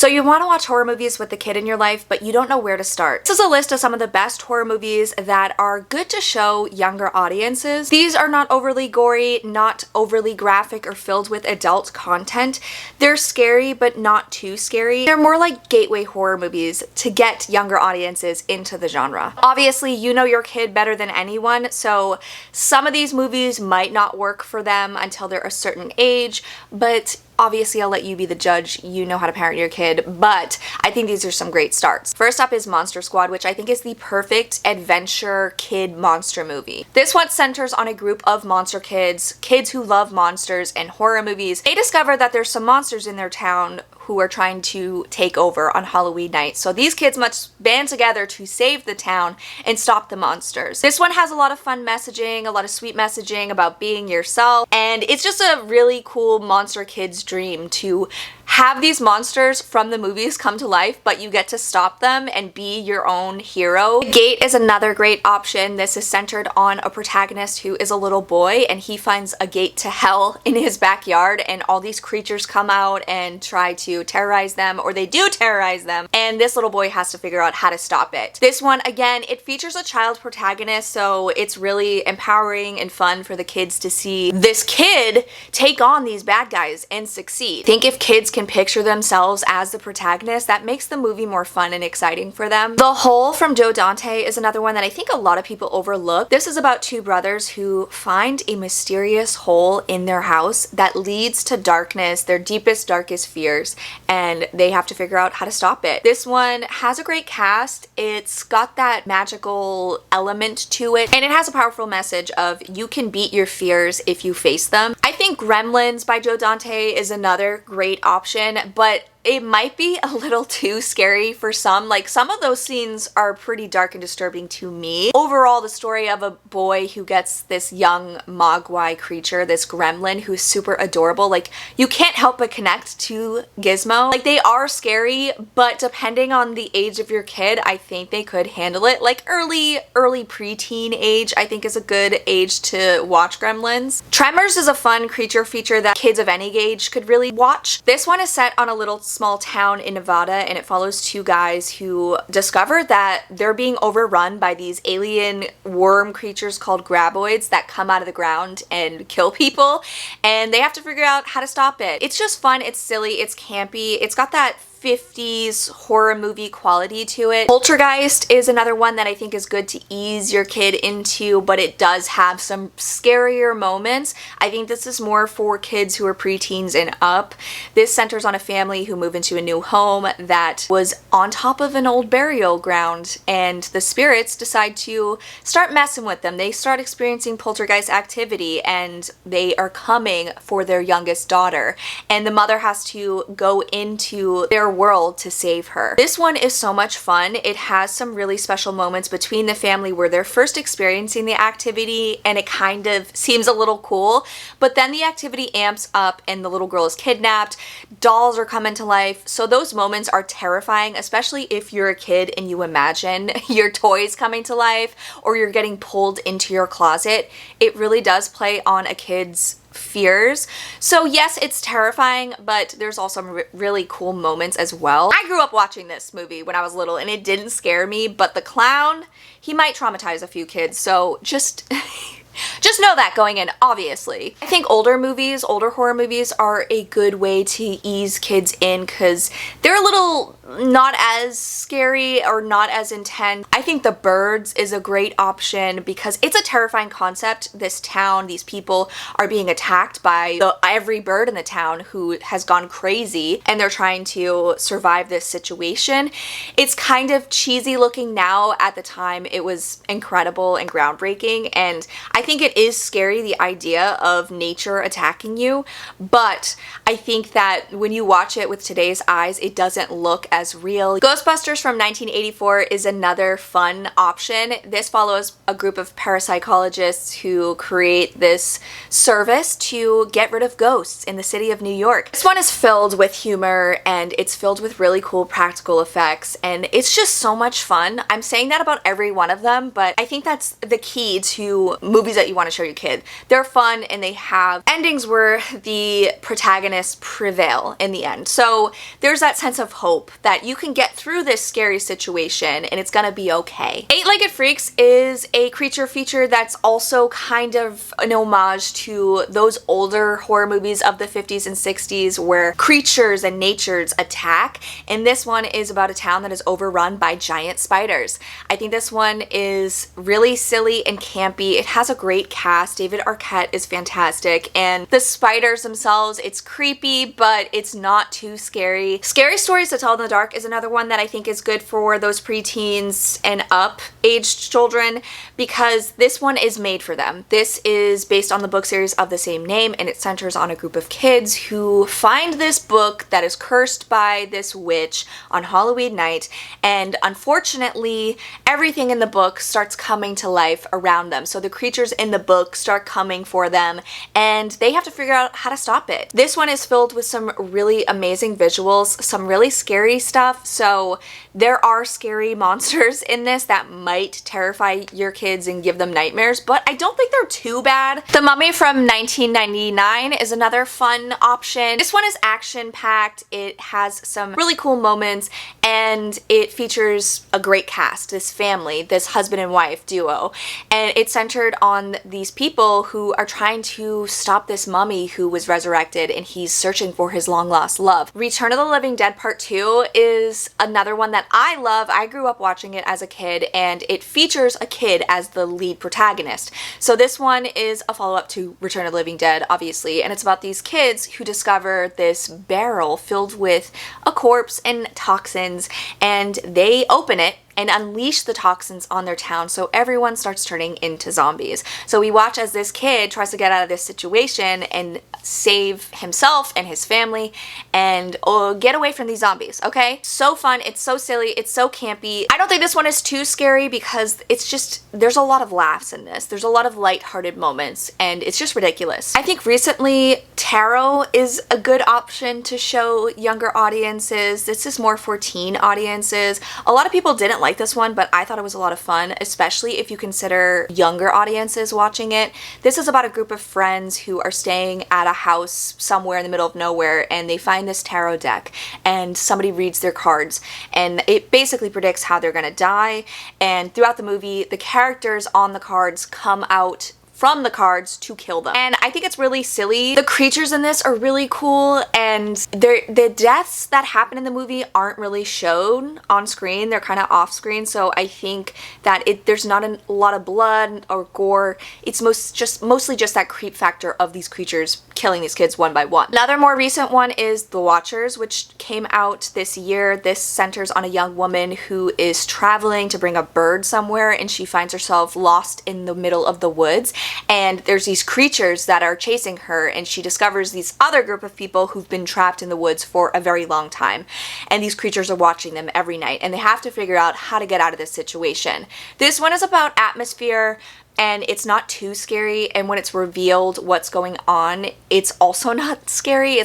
So you want to watch horror movies with the kid in your life, but you don't know where to start. This is a list of some of the best horror movies that are good to show younger audiences. These are not overly gory, not overly graphic or filled with adult content. They're scary, but not too scary. They're more like gateway horror movies to get younger audiences into the genre. Obviously, you know your kid better than anyone, so some of these movies might not work for them until they're a certain age, but obviously I'll let you be the judge. You know how to parent your kid, but I think these are some great starts. First up is Monster Squad, which I think is the perfect adventure kid monster movie. This one centers on a group of monster kids who love monsters and horror movies. They discover that there's some monsters in their town who are trying to take over on Halloween night. So these kids must band together to save the town and stop the monsters. This one has a lot of fun messaging, a lot of sweet messaging about being yourself, and it's just a really cool monster kid's dream to have these monsters from the movies come to life, but you get to stop them and be your own hero. The Gate is another great option. This is centered on a protagonist who is a little boy and he finds a gate to hell in his backyard, and all these creatures come out and try to terrorize them, or they do terrorize them, and this little boy has to figure out how to stop it. This one, again, it features a child protagonist, so it's really empowering and fun for the kids to see this kid take on these bad guys and succeed. I think if kids can picture themselves as the protagonist, that makes the movie more fun and exciting for them. The Hole from Joe Dante is another one that I think a lot of people overlook. This is about two brothers who find a mysterious hole in their house that leads to darkness, their deepest, darkest fears, and they have to figure out how to stop it. This one has a great cast. It's got that magical element to it, and it has a powerful message of you can beat your fears if you face them. I think Gremlins by Joe Dante is another great option, but it might be a little too scary for some. Like, some of those scenes are pretty dark and disturbing to me. Overall, the story of a boy who gets this young mogwai creature, this gremlin who's super adorable, like, you can't help but connect to Gizmo. Like, they are scary, but depending on the age of your kid, I think they could handle it. Like, early preteen age, I think, is a good age to watch Gremlins. Tremors is a fun creature feature that kids of any age could really watch. This one is set on a little small town in Nevada, and it follows two guys who discover that they're being overrun by these alien worm creatures called graboids that come out of the ground and kill people, and they have to figure out how to stop it. It's just fun, it's silly, it's campy, it's got that 50s horror movie quality to it. Poltergeist is another one that I think is good to ease your kid into, but it does have some scarier moments. I think this is more for kids who are preteens and up. This centers on a family who move into a new home that was on top of an old burial ground, and the spirits decide to start messing with them. They start experiencing poltergeist activity, and they are coming for their youngest daughter, and the mother has to go into their world to save her. This one is so much fun. It has some really special moments between the family where they're first experiencing the activity and it kind of seems a little cool, but then the activity amps up and the little girl is kidnapped, dolls are coming to life, so those moments are terrifying, especially if you're a kid and you imagine your toys coming to life or you're getting pulled into your closet. It really does play on a kid's fears. So yes, it's terrifying, but there's also some really cool moments as well. I grew up watching this movie when I was little and it didn't scare me, but the clown, he might traumatize a few kids, so just know that going in, obviously. I think older horror movies are a good way to ease kids in because they're a little not as scary or not as intense. I think The Birds is a great option because it's a terrifying concept. This town, these people are being attacked by every bird in the town who has gone crazy, and they're trying to survive this situation. It's kind of cheesy looking now. At the time, it was incredible and groundbreaking, and I think it is scary, the idea of nature attacking you, but I think that when you watch it with today's eyes, it doesn't look as real. Ghostbusters from 1984 is another fun option. This follows a group of parapsychologists who create this service to get rid of ghosts in the city of New York. This one is filled with humor and it's filled with really cool practical effects, and it's just so much fun. I'm saying that about every one of them, but I think that's the key to movies movies that you want to show your kid. They're fun and they have endings where the protagonists prevail in the end. So there's that sense of hope that you can get through this scary situation and it's gonna be okay. Eight-Legged Freaks is a creature feature that's also kind of an homage to those older horror movies of the 50s and 60s where creatures and natures attack, and this one is about a town that is overrun by giant spiders. I think this one is really silly and campy. It has a great cast. David Arquette is fantastic, and the spiders themselves, it's creepy, but it's not too scary. Scary Stories to Tell in the Dark is another one that I think is good for those preteens and up aged children because this one is made for them. This is based on the book series of the same name, and it centers on a group of kids who find this book that is cursed by this witch on Halloween night, and unfortunately everything in the book starts coming to life around them. So the creatures in the book start coming for them and they have to figure out how to stop it. This one is filled with some really amazing visuals, some really scary stuff, so there are scary monsters in this that might terrify your kids and give them nightmares, but I don't think they're too bad. The Mummy from 1999 is another fun option. This one is action-packed, it has some really cool moments, and it features a great cast, this family, this husband and wife duo, and it's centered on these people who are trying to stop this mummy who was resurrected, and he's searching for his long-lost love. Return of the Living Dead Part 2 is another one that I love. I grew up watching it as a kid, and it features a kid as the lead protagonist. So this one is a follow-up to Return of the Living Dead, obviously, and it's about these kids who discover this barrel filled with a corpse and toxins, and they open it and unleash the toxins on their town, so everyone starts turning into zombies. So we watch as this kid tries to get out of this situation and save himself and his family and get away from these zombies, okay? So fun, it's so silly, it's so campy. I don't think this one is too scary because it's just, there's a lot of laughs in this. There's a lot of lighthearted moments and it's just ridiculous. I think recently Tarot is a good option to show younger audiences. This is more for teen audiences. A lot of people didn't like this one, but I thought it was a lot of fun, especially if you consider younger audiences watching it. This is about a group of friends who are staying at a house somewhere in the middle of nowhere, and they find this tarot deck, and somebody reads their cards, and it basically predicts how they're gonna die, and throughout the movie, the characters on the cards come out from the cards to kill them. And I think it's really silly. The creatures in this are really cool, and the deaths that happen in the movie aren't really shown on screen. They're kind of off screen, so I think that there's not a lot of blood or gore. It's mostly just that creep factor of these creatures killing these kids one by one. Another more recent one is The Watchers, which came out this year. This centers on a young woman who is traveling to bring a bird somewhere, and she finds herself lost in the middle of the woods, and there's these creatures that are chasing her, and she discovers these other group of people who've been trapped in the woods for a very long time, and these creatures are watching them every night, and they have to figure out how to get out of this situation. This one is about atmosphere, and it's not too scary, and when it's revealed what's going on, it's also not scary.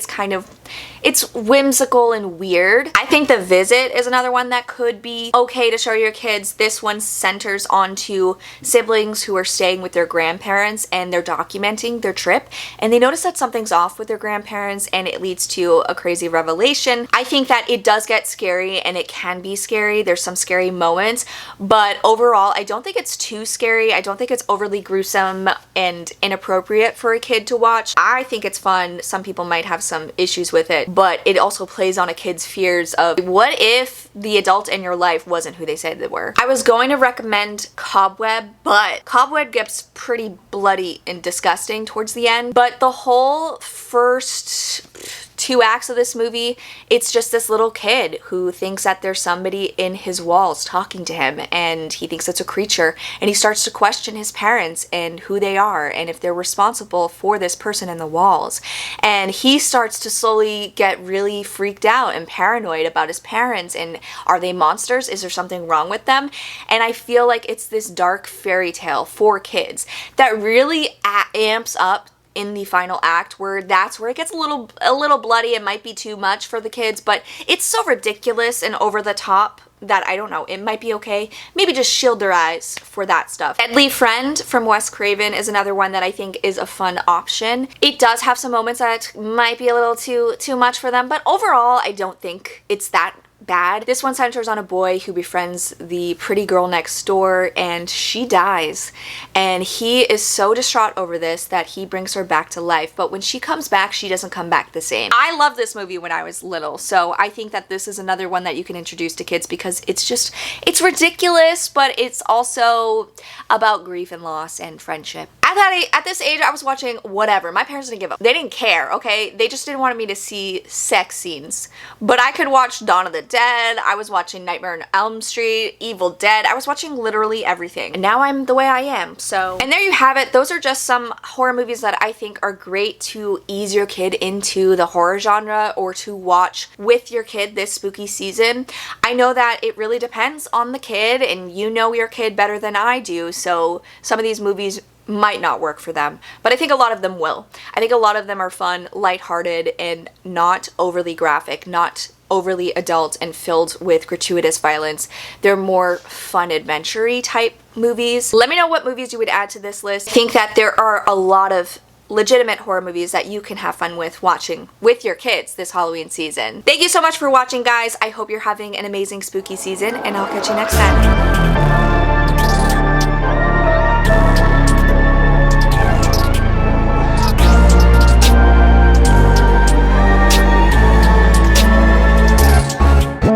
It's whimsical and weird. I think The Visit is another one that could be okay to show your kids. This one centers onto siblings who are staying with their grandparents, and they're documenting their trip, and they notice that something's off with their grandparents, and it leads to a crazy revelation. I think that it does get scary, and it can be scary. There's some scary moments, but overall, I don't think it's too scary. I don't think it's overly gruesome and inappropriate for a kid to watch. I think it's fun. Some people might have some issues with it, but it also plays on a kid's fears of what if the adult in your life wasn't who they said they were. I was going to recommend Cobweb, but Cobweb gets pretty bloody and disgusting towards the end, but the whole first 2 acts of this movie, it's just this little kid who thinks that there's somebody in his walls talking to him, and he thinks it's a creature, and he starts to question his parents and who they are and if they're responsible for this person in the walls, and he starts to slowly get really freaked out and paranoid about his parents, and are they monsters? Is there something wrong with them? And I feel like it's this dark fairy tale for kids that really amps up in the final act where that's where it gets a little bloody. It might be too much for the kids, but it's so ridiculous and over the top that I don't know, it might be okay. Maybe just shield their eyes for that stuff. Deadly Friend from Wes Craven is another one that I think is a fun option. It does have some moments that might be a little too much for them, but overall I don't think it's that bad. This one centers on a boy who befriends the pretty girl next door and she dies, and he is so distraught over this that he brings her back to life, but when she comes back she doesn't come back the same. I loved this movie when I was little, so I think that this is another one that you can introduce to kids because it's ridiculous, but it's also about grief and loss and friendship. At this age, I was watching whatever. My parents didn't give up. They didn't care, okay? They just didn't want me to see sex scenes. But I could watch Dawn of the Dead. I was watching Nightmare on Elm Street, Evil Dead. I was watching literally everything. And now I'm the way I am, so. And there you have it. Those are just some horror movies that I think are great to ease your kid into the horror genre or to watch with your kid this spooky season. I know that it really depends on the kid, and you know your kid better than I do, so some of these movies might not work for them, but I think a lot of them will. I think a lot of them are fun, lighthearted, and not overly graphic, not overly adult and filled with gratuitous violence. They're more fun adventure-y type movies. Let me know what movies you would add to this list. I think that there are a lot of legitimate horror movies that you can have fun with watching with your kids this Halloween season. Thank you so much for watching, guys. I hope you're having an amazing spooky season, and I'll catch you next time.